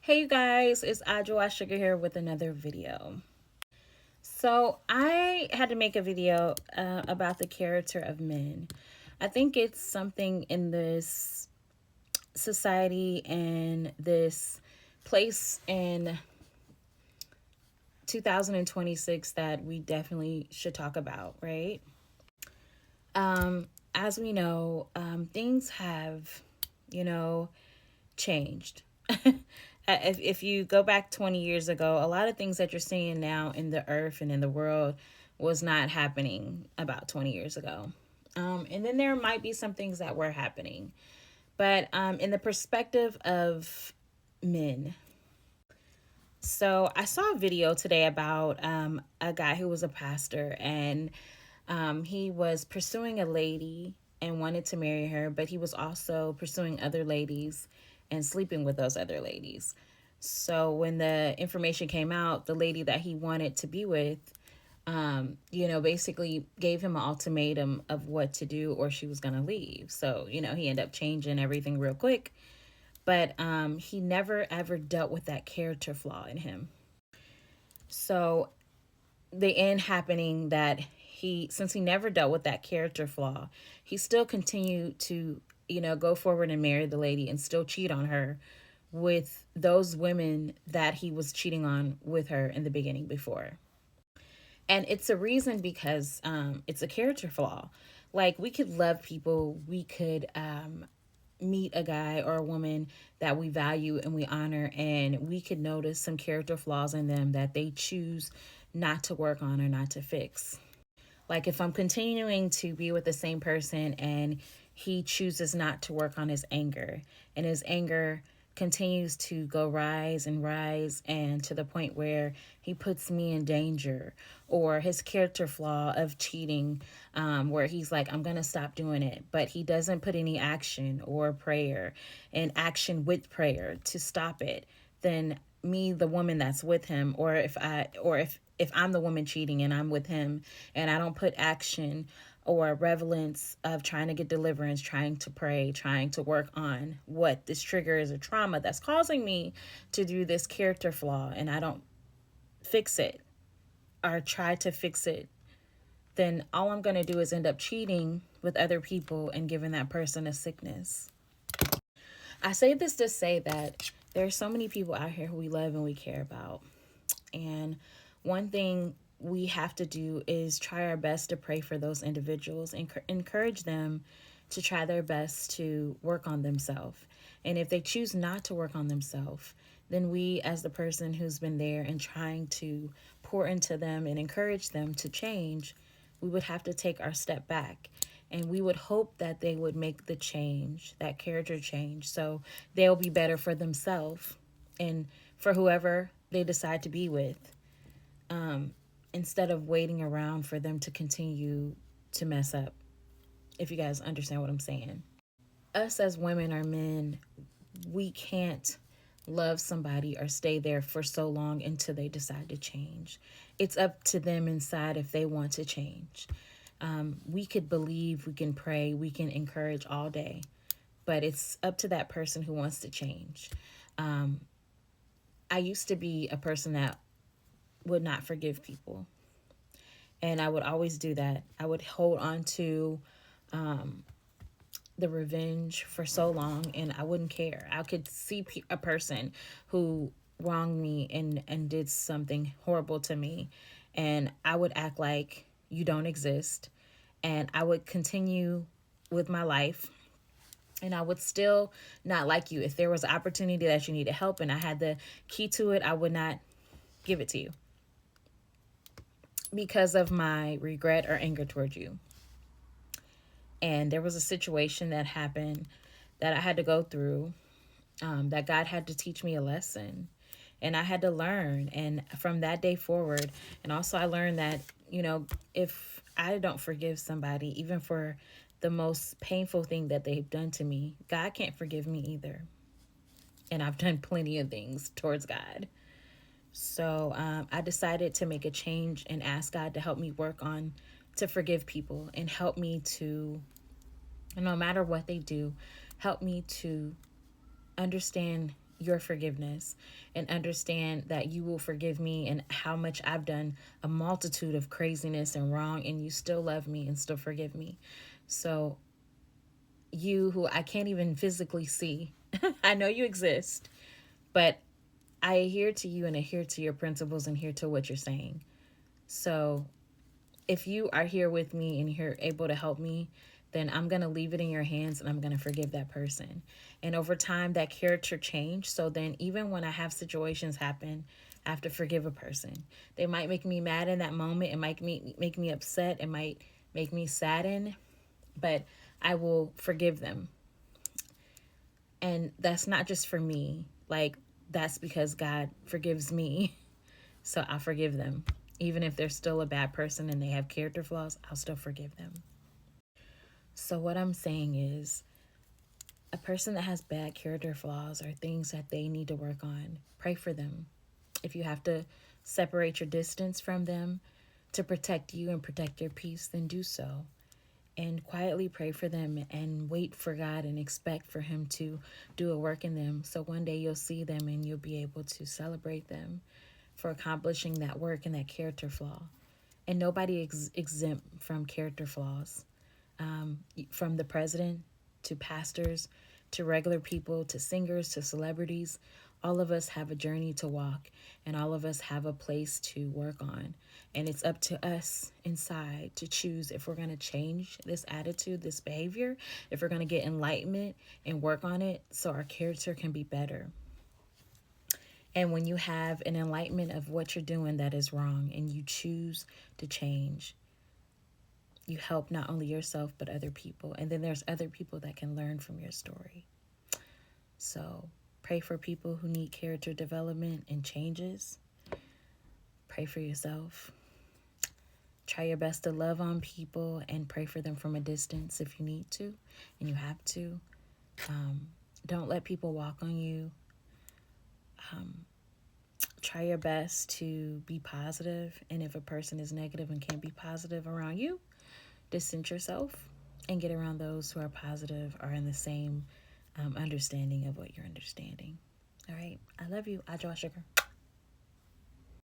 Hey you guys, it's Adwoa-Sugar here with another video. So I had to make a video about the character of men. I think it's something in this society and this place in 2026 that we definitely should talk about, right? As we know, things have, you know, changed. If you go back 20 years ago, a lot of things that you're seeing now in the earth and in the world was not happening about 20 years ago. And then there might be some things that were happening. But in the perspective of men, so I saw a video today about a guy who was a pastor, and he was pursuing a lady and wanted to marry her, but he was also pursuing other ladies and sleeping with those other ladies. So when the information came out, the lady that he wanted to be with, basically gave him an ultimatum of what to do or she was going to leave. So, he ended up changing everything real quick. But he never ever dealt with that character flaw in him. So the end happening that since he never dealt with that character flaw, he still continued to, go forward and marry the lady and still cheat on her with those women that he was cheating on with her in the beginning before. And it's a reason because it's a character flaw. Like, we could love people, we could meet a guy or a woman that we value and we honor, and we could notice some character flaws in them that they choose not to work on or not to fix. Like, if I'm continuing to be with the same person and he chooses not to work on his anger, and his anger continues to go rise and to the point where he puts me in danger, or his character flaw of cheating, where he's like, I'm gonna stop doing it, but he doesn't put any action or prayer and action with prayer to stop it, then me, the woman that's with him, or if I'm the woman cheating and I'm with him and I don't put action or relevance of trying to get deliverance, trying to pray, trying to work on what this trigger is, a trauma that's causing me to do this character flaw, and I don't fix it or try to fix it, then all I'm going to do is end up cheating with other people and giving that person a sickness. I say this to say that there are so many people out here who we love and we care about. And one thing we have to do is try our best to pray for those individuals and encourage them to try their best to work on themselves. And if they choose not to work on themselves, then we, as the person who's been there and trying to pour into them and encourage them to change, we would have to take our step back. And we would hope that they would make the change, that character change, so they'll be better for themselves and for whoever they decide to be with, instead of waiting around for them to continue to mess up, if you guys understand what I'm saying. Us as women or men, we can't love somebody or stay there for so long until they decide to change. It's up to them inside if they want to change. We could believe, we can pray, we can encourage all day, but it's up to that person who wants to change. I used to be a person that would not forgive people, and I would always do that. I would hold on to the revenge for so long, and I wouldn't care. I could see a person who wronged me and did something horrible to me, and I would act like you don't exist, and I would continue with my life, and I would still not like you. If there was an opportunity that you needed help and I had the key to it, I would not give it to you because of my regret or anger towards you. And there was a situation that happened that I had to go through, that God had to teach me a lesson, and I had to learn. And from that day forward, and also I learned that, if I don't forgive somebody, even for the most painful thing that they've done to me, God can't forgive me either. And I've done plenty of things towards God. So I decided to make a change and ask God to help me work on to forgive people and help me to, no matter what they do, help me to understand your forgiveness and understand that you will forgive me and how much I've done a multitude of craziness and wrong, and you still love me and still forgive me. So, you who I can't even physically see, I know you exist, but I adhere to you and adhere to your principles and adhere to what you're saying. So, if you are here with me and you're able to help me, then I'm going to leave it in your hands and I'm going to forgive that person. And over time, that character changed. So then, even when I have situations happen, I have to forgive a person. They might make me mad in that moment. It might make me upset. It might make me saddened, but I will forgive them. And that's not just for me. Like, that's because God forgives me. So I'll forgive them. Even if they're still a bad person and they have character flaws, I'll still forgive them. So, what I'm saying is, a person that has bad character flaws or things that they need to work on, pray for them. If you have to separate your distance from them to protect you and protect your peace, then do so. And quietly pray for them and wait for God and expect for Him to do a work in them. So one day you'll see them and you'll be able to celebrate them for accomplishing that work and that character flaw. And nobody exempt from character flaws. From the president to pastors to regular people to singers to celebrities, all of us have a journey to walk and all of us have a place to work on. And it's up to us inside to choose if we're going to change this attitude, this behavior, if we're going to get enlightenment and work on it so our character can be better. And when you have an enlightenment of what you're doing that is wrong and you choose to change, you help not only yourself but other people. And then there's other people that can learn from your story. So pray for people who need character development and changes. Pray for yourself. Try your best to love on people and pray for them from a distance if you need to and you have to. Don't let people walk on you. Try your best to be positive. And if a person is negative and can't be positive around you, distance yourself and get around those who are positive or in the same understanding of what you're understanding. All right. I love you. Adwoa-Sugar.